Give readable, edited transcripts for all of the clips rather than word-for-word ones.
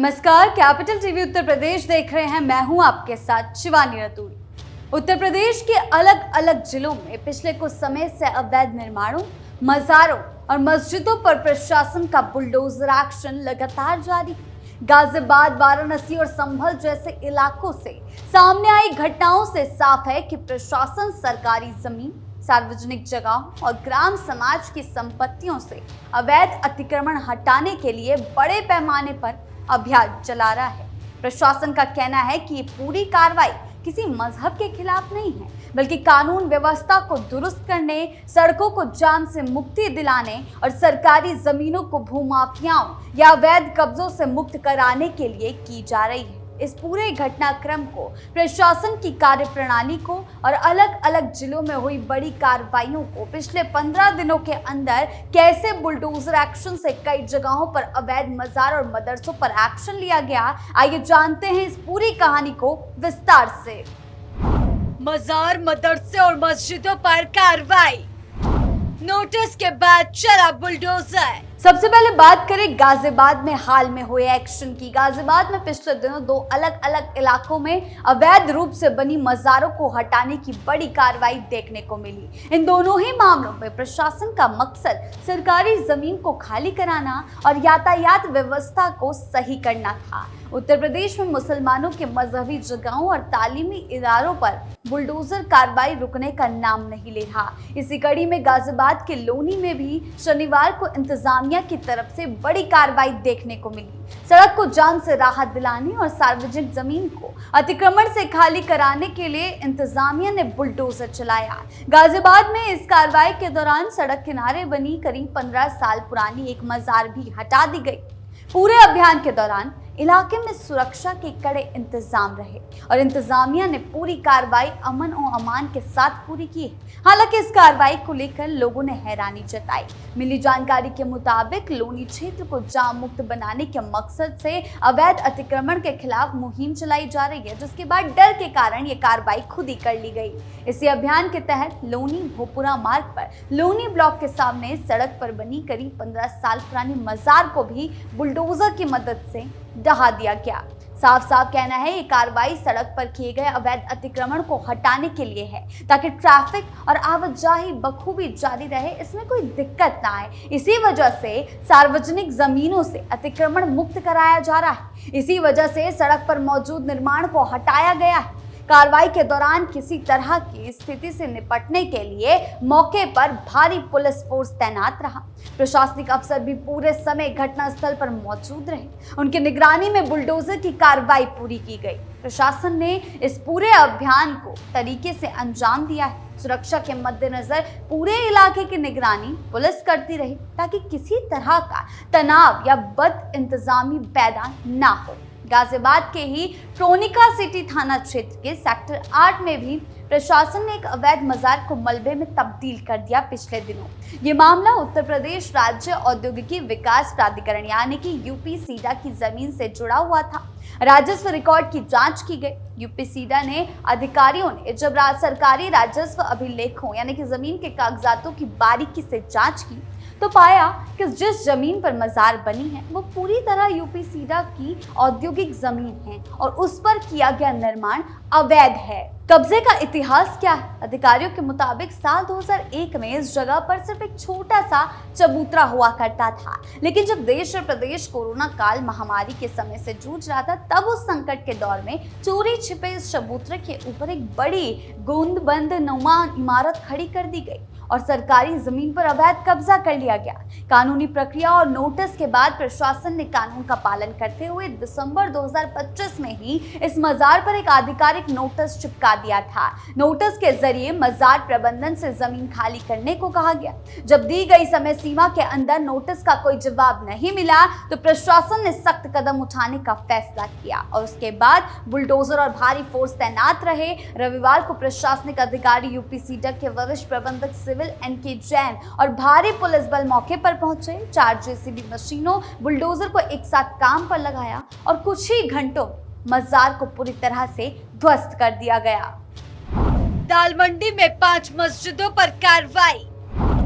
नमस्कार, capital TV Uttar Pradesh देख रहे हैं। मैं हूं आपके साथ शिवानी रतूड़ी। उत्तर प्रदेश के अलग अलग जिलों में पिछले कुछ समय से अवैध निर्माणों, मज़ारों और मस्जिदों पर प्रशासन का बुलडोजर एक्शन लगातार जारी है। गाजियाबाद, वाराणसी और संभल जैसे इलाकों से सामने आई घटनाओं से साफ है कि प्रशासन सरकारी जमीन, सार्वजनिक जगहों और ग्राम समाज की संपत्तियों से अवैध अतिक्रमण हटाने के लिए बड़े पैमाने पर अभियान चला रहा है। प्रशासन का कहना है कि ये पूरी कार्रवाई किसी मजहब के खिलाफ नहीं है, बल्कि कानून व्यवस्था को दुरुस्त करने, सड़कों को जाम से मुक्ति दिलाने और सरकारी जमीनों को भूमाफियाओं या अवैध कब्जों से मुक्त कराने के लिए की जा रही है। इस पूरे घटनाक्रम को, प्रशासन की कार्यप्रणाली को और अलग अलग जिलों में हुई बड़ी कार्रवाइयों को पिछले 15 दिनों के अंदर कैसे बुलडोजर एक्शन से कई जगहों पर अवैध मजार और मदरसों पर एक्शन लिया गया, आइए जानते हैं इस पूरी कहानी को विस्तार से। मजार, मदरसे और मस्जिदों पर कार्रवाई, नोटिस के बाद चला बुलडोजर। सबसे पहले बात करें गाजियाबाद में हाल में हुए एक्शन की। गाजियाबाद में पिछले दिनों दो अलग अलग इलाकों में अवैध रूप से बनी मज़ारों को हटाने की बड़ी कार्रवाई देखने को मिली। इन दोनों ही मामलों में प्रशासन का मकसद सरकारी जमीन को खाली कराना और यातायात व्यवस्था को सही करना था। उत्तर प्रदेश में मुसलमानों के मजहबी जगहों और तालीमी इदारों पर बुलडोजर कार्रवाई रुकने का नाम नहीं ले रहा। इसी कड़ी में गाजियाबाद के लोनी में भी शनिवार को इंतजामिया की तरफ से बड़ी कार्रवाई देखने को मिली। सड़क को जाम से राहत दिलाने और सार्वजनिक जमीन को अतिक्रमण से खाली कराने के लिए इंतजामिया ने बुलडोजर चलाया। गाजियाबाद में इस कार्रवाई के दौरान सड़क किनारे बनी करीब 15 साल पुरानी एक मजार भी हटा दी गई। पूरे अभियान के दौरान इलाके में सुरक्षा के कड़े इंतजाम रहे और इंतजामिया ने पूरी कार्रवाई अमन और अमान के साथ पूरी की है। हालांकि इस कार्रवाई को लेकर लोगों ने हैरानी जताई। मिली जानकारी के मुताबिक लोनी क्षेत्र को जाम मुक्त बनाने के मकसद से अवैध अतिक्रमण के खिलाफ मुहिम चलाई जा रही है, जिसके बाद डर के कारण ये कार्रवाई खुद ही कर ली गई। इसी अभियान के तहत लोनी भोपुरा मार्ग पर लोनी ब्लॉक के सामने सड़क पर बनी करीब 15 साल पुरानी मजार को भी बुलडोजर की मदद से ढहा दिया गया। साफ साफ कहना है ये कार्रवाई सड़क पर किए गए अवैध अतिक्रमण को हटाने के लिए है, ताकि ट्रैफिक और आवाजाही बखूबी जारी रहे, इसमें कोई दिक्कत ना आए। इसी वजह से सार्वजनिक जमीनों से अतिक्रमण मुक्त कराया जा रहा है। इसी वजह से सड़क पर मौजूद निर्माण को हटाया गया है। कार्रवाई के दौरान किसी तरह की स्थिति से निपटने के लिए मौके पर भारी पुलिस फोर्स तैनात रहा। प्रशासनिक अफसर भी पूरे समय घटनास्थल पर मौजूद रहे। उनकी निगरानी में बुलडोजर की कार्रवाई पूरी की गई। प्रशासन ने इस पूरे अभियान को तरीके से अंजाम दिया है। सुरक्षा के मद्देनजर पूरे इलाके की निगरानी पुलिस करती रही, ताकि किसी तरह का तनाव या बद इंतजामी पैदा ना हो। गाजियाबाद के ही ट्रोनिका सिटी थाना क्षेत्र के सेक्टर 8 में भी प्रशासन ने एक अवैध मजार को मलबे में तब्दील कर दिया। पिछले दिनों ये मामला उत्तर प्रदेश राज्य औद्योगिकी विकास प्राधिकरण यानी कि यूपी-सीडा की जमीन से जुड़ा हुआ था। राजस्व रिकॉर्ड की जांच की गई। यूपी-सीडा ने अधिकारियों ने जब सरकारी राजस्व अभिलेखों यानी कि जमीन के कागजातों की बारीकी से जांच की, तो पाया कि जिस जमीन पर मजार बनी है वो पूरी तरह यूपी-सीडा की औद्योगिक जमीन है और उस पर किया गया निर्माण अवैध है। कब्जे का इतिहास क्या है? अधिकारियों के मुताबिक साल 2001 में इस जगह पर सिर्फ एक छोटा सा चबूतरा हुआ करता था, लेकिन जब देश और प्रदेश कोरोना काल महामारी के समय से जूझ रहा था, तब उस संकट के दौर में चोरी छिपे इस चबूतरे के ऊपर एक बड़ी गोंदबंद नुमा इमारत खड़ी कर दी गई और सरकारी जमीन पर अवैध कब्जा कर लिया गया। कानूनी प्रक्रिया और नोटिस के बाद प्रशासन ने कानून का पालन करते हुए दिसंबर 2025 में ही इस मजार पर एक आधिकारिक नोटिस चिपका दिया था। नोटिस के जरिए मजार प्रबंधन से जमीन खाली करने को कहा गया। जब दी गई समय सीमा के अंदर नोटिस का कोई जवाब नहीं मिला, तो प्रशासन ने सख्त कदम उठाने का फैसला किया और उसके बाद बुलडोजर और भारी फोर्स तैनात रहे। रविवार को प्रशासनिक अधिकारी यूपी-सीडा के वरिष्ठ प्रबंधक सिविल एनके जैन और भारी पुलिस बल मौके पर पहुंचे। 4 जेसीबी मशीनों बुलडोजर को एक साथ काम पर लगाया और कुछ ही घंटों मजार को पूरी तरह से ध्वस्त कर दिया गया। दाल मंडी में 5 मस्जिदों पर कार्रवाई,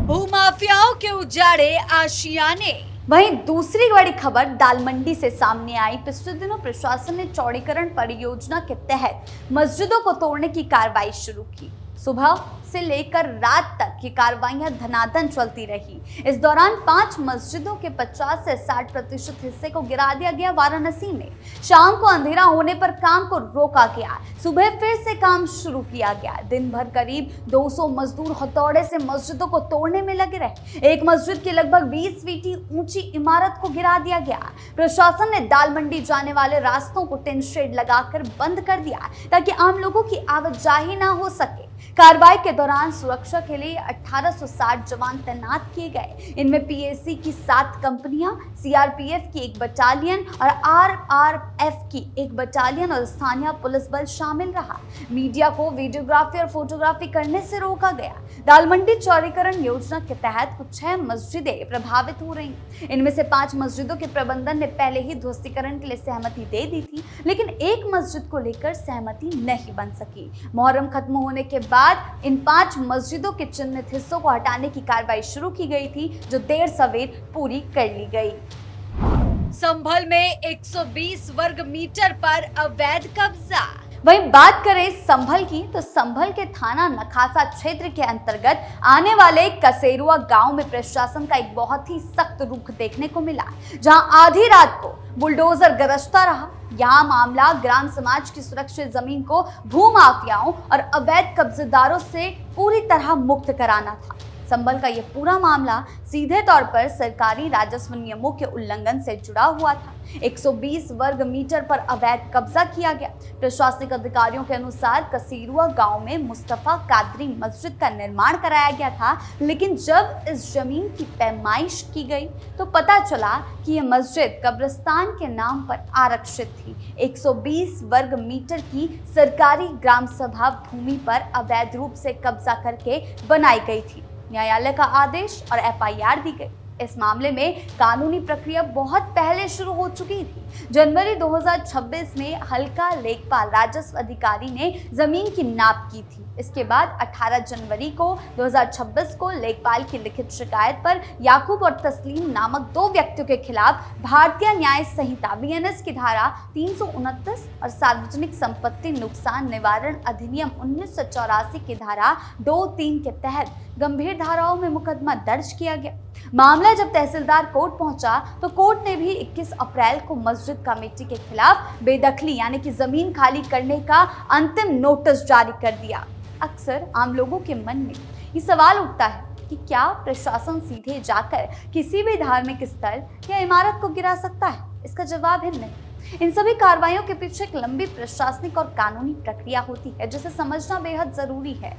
भूमाफियाओं के उजाड़े आशियाने। वहीं दूसरी बड़ी खबर दाल मंडी से सामने आई। पिछले दिनों प्रशासन ने चौड़ीकरण परियोजना के तहत मस्जिदों को तोड़ने की कार्रवाई शुरू की। सुबह से लेकर रात तक ये कार्रवाइयां धनाधन चलती रही। इस दौरान 5 मस्जिदों के 50 से 60% हिस्से को गिरा दिया गया। वाराणसी में शाम को अंधेरा होने पर काम को रोका गया। सुबह फिर से काम शुरू किया गया। दिन भर करीब 200 मजदूर हथौड़े से मस्जिदों को तोड़ने में लगे रहे। एक मस्जिद की लगभग 20 फीट ऊंची इमारत को गिरा दिया गया। प्रशासन ने दाल मंडी जाने वाले रास्तों को टिन शेड लगाकर बंद कर दिया ताकि आम लोगों की आवाजाही ना हो सके। कार्रवाई के दौरान सुरक्षा के लिए 1860 जवान तैनात किए गए। इनमें पीएसी की 7 कंपनियां, सीआरपीएफ की 1 बटालियन और आरआरएफ की 1 बटालियन और स्थानीय पुलिस बल शामिल रहा। मीडिया को वीडियोग्राफी और फोटोग्राफी करने से रोका गया। दाल मंडी चौड़ीकरण योजना के तहत कुछ 6 मस्जिदें प्रभावित हो रही। इनमें से 5 मस्जिदों के प्रबंधन ने पहले ही ध्वस्तीकरण के लिए सहमति दे दी थी, लेकिन एक मस्जिद को लेकर सहमति नहीं बन सकी। मुहर्रम खत्म होने के बाद इन 5 मस्जिदों के चिन्हित हिस्सों को हटाने की कार्रवाई शुरू की गई थी, जो देर सवेर पूरी कर ली गई। संभल में 120 वर्ग मीटर पर अवैध कब्जा। वहीं बात करें संभल की, तो संभल के थाना नखासा क्षेत्र के अंतर्गत आने वाले कसेरुआ गांव में प्रशासन का एक बहुत ही सख्त रुख देखने को मिला, जहां आधी रात को बुलडोजर गरजता रहा। यहाँ मामला ग्राम समाज की सुरक्षित जमीन को भूमाफियाओं और अवैध कब्जेदारों से पूरी तरह मुक्त कराना था। संभल का यह पूरा मामला सीधे तौर पर सरकारी राजस्व नियमों के उल्लंघन से जुड़ा हुआ था। 120 वर्ग मीटर पर अवैध कब्जा किया गया। प्रशासनिक अधिकारियों के अनुसार कसेरुआ गांव में मुस्तफा कादरी मस्जिद का निर्माण कराया गया था, लेकिन जब इस जमीन की पैमाइश की गई तो पता चला कि यह मस्जिद कब्रिस्तान के नाम पर आरक्षित थी। 120 वर्ग मीटर की सरकारी ग्राम सभा भूमि पर अवैध रूप से कब्जा करके बनाई गई थी। न्यायालय का आदेश और एफआईआर दी गई। इस मामले में कानूनी प्रक्रिया बहुत पहले शुरू हो चुकी थी। जनवरी 2026 में हल्का लेखपाल राजस्व अधिकारी ने जमीन की नाप की थी। इसके बाद 18 जनवरी को 2026 को लेखपाल की लिखित शिकायत पर याकूब और तस्लीम नामक 2 व्यक्तियों के खिलाफ भारतीय न्याय संहिता बीएनएस की धारा 329 और सार्वजनिक संपत्ति नुकसान निवारण अधिनियम 1984 की धारा 2-3 के तहत गंभीर धाराओं में मुकदमा दर्ज किया गया। मामला जब तहसीलदार कोर्ट पहुंचा तो कोर्ट ने भी 21 अप्रैल को मस्जिद कमेटी के खिलाफ बेदखली यानी कि जमीन खाली करने का अंतिम नोटिस जारी कर दिया। अक्सर आम लोगों के मन में ये सवाल उठता है कि क्या प्रशासन सीधे जाकर किसी भी धार्मिक स्थल या इमारत को गिरा सकता है? इसका जवाब है नहीं। इन सभी कार्रवाइयों के पीछे एक लंबी प्रशासनिक और कानूनी प्रक्रिया होती है, जिसे समझना बेहद जरूरी है।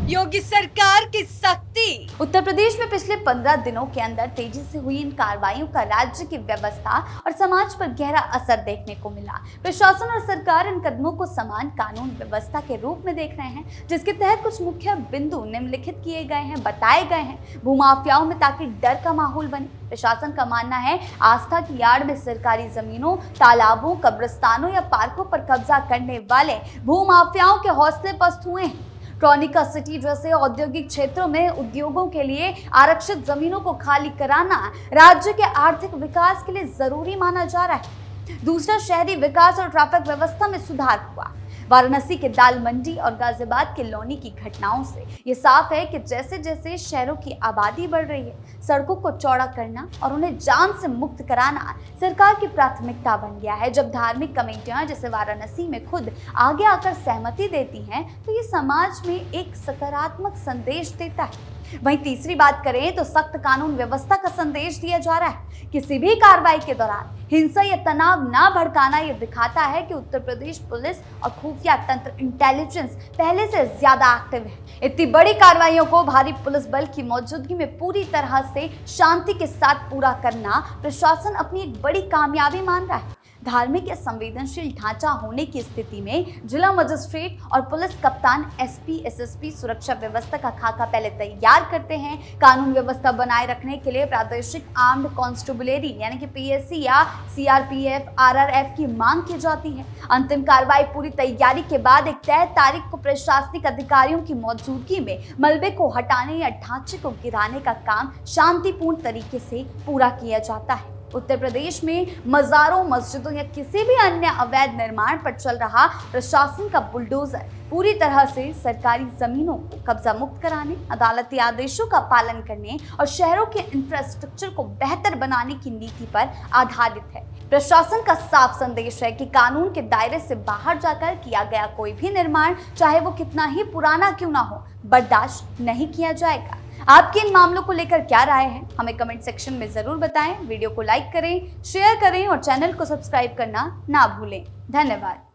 योगी सरकार की सख्ती। उत्तर प्रदेश में पिछले 15 दिनों के अंदर तेजी से हुई इन कार्रवाइयों का राज्य की व्यवस्था और समाज पर गहरा असर देखने को मिला। प्रशासन और सरकार इन कदमों को समान कानून व्यवस्था के रूप में देख रहे हैं, जिसके तहत कुछ मुख्य बिंदु निम्नलिखित किए गए हैं, बताए गए हैं भूमाफियाओं में, ताकि डर का माहौल बने। प्रशासन का मानना है आस्था की आड़ में सरकारी जमीनों, तालाबों, कब्रिस्तानों या पार्कों पर कब्जा करने वाले भूमाफियाओं के हौसले पस्त हुए हैं। क्रॉनिका सिटी जैसे औद्योगिक क्षेत्रों में उद्योगों के लिए आरक्षित जमीनों को खाली कराना राज्य के आर्थिक विकास के लिए जरूरी माना जा रहा है। दूसरा, शहरी विकास और ट्रैफिक व्यवस्था में सुधार हुआ। वाराणसी के दाल मंडी और गाजियाबाद के लौनी की घटनाओं से ये साफ है कि जैसे जैसे शहरों की आबादी बढ़ रही है, सड़कों को चौड़ा करना और उन्हें जाम से मुक्त कराना सरकार की प्राथमिकता बन गया है। जब धार्मिक कमेटियां जैसे वाराणसी में खुद आगे आकर सहमति देती हैं, तो ये समाज में एक सकारात्मक संदेश देता है। वहीं तीसरी बात करें तो सख्त कानून व्यवस्था का संदेश दिया जा रहा है। किसी भी कार्रवाई के दौरान हिंसा या तनाव ना भड़काना यह दिखाता है कि उत्तर प्रदेश पुलिस और खुफिया तंत्र इंटेलिजेंस पहले से ज्यादा एक्टिव है। इतनी बड़ी कार्रवाइयों को भारी पुलिस बल की मौजूदगी में पूरी तरह से शांति के साथ पूरा करना प्रशासन अपनी एक बड़ी कामयाबी मान रहा है। धार्मिक या संवेदनशील ढांचा होने की स्थिति में जिला मजिस्ट्रेट और पुलिस कप्तान एसपी एसएसपी सुरक्षा व्यवस्था का खाका पहले तैयार करते हैं। कानून व्यवस्था बनाए रखने के लिए प्रादेशिक आर्म्ड कांस्टेबलरी यानी कि पीएससी या सीआरपीएफ आरआरएफ की मांग की जाती है। अंतिम कार्रवाई पूरी तैयारी के बाद एक तय तारीख को प्रशासनिक अधिकारियों की मौजूदगी में मलबे को हटाने या ढांचे को गिराने का काम शांतिपूर्ण तरीके से पूरा किया जाता है। उत्तर प्रदेश में मज़ारों, मस्जिदों या किसी भी अन्य अवैध निर्माण पर चल रहा प्रशासन का बुलडोजर पूरी तरह से सरकारी जमीनों को कब्जा मुक्त कराने, अदालती आदेशों का पालन करने और शहरों के इंफ्रास्ट्रक्चर को बेहतर बनाने की नीति पर आधारित है। प्रशासन का साफ संदेश है कि कानून के दायरे से बाहर जाकर किया गया कोई भी निर्माण, चाहे वो कितना ही पुराना क्यों ना हो, बर्दाश्त नहीं किया जाएगा। आपके इन मामलों को लेकर क्या राय है, हमें कमेंट सेक्शन में जरूर बताएं। वीडियो को लाइक करें, शेयर करें और चैनल को सब्सक्राइब करना ना भूलें। धन्यवाद।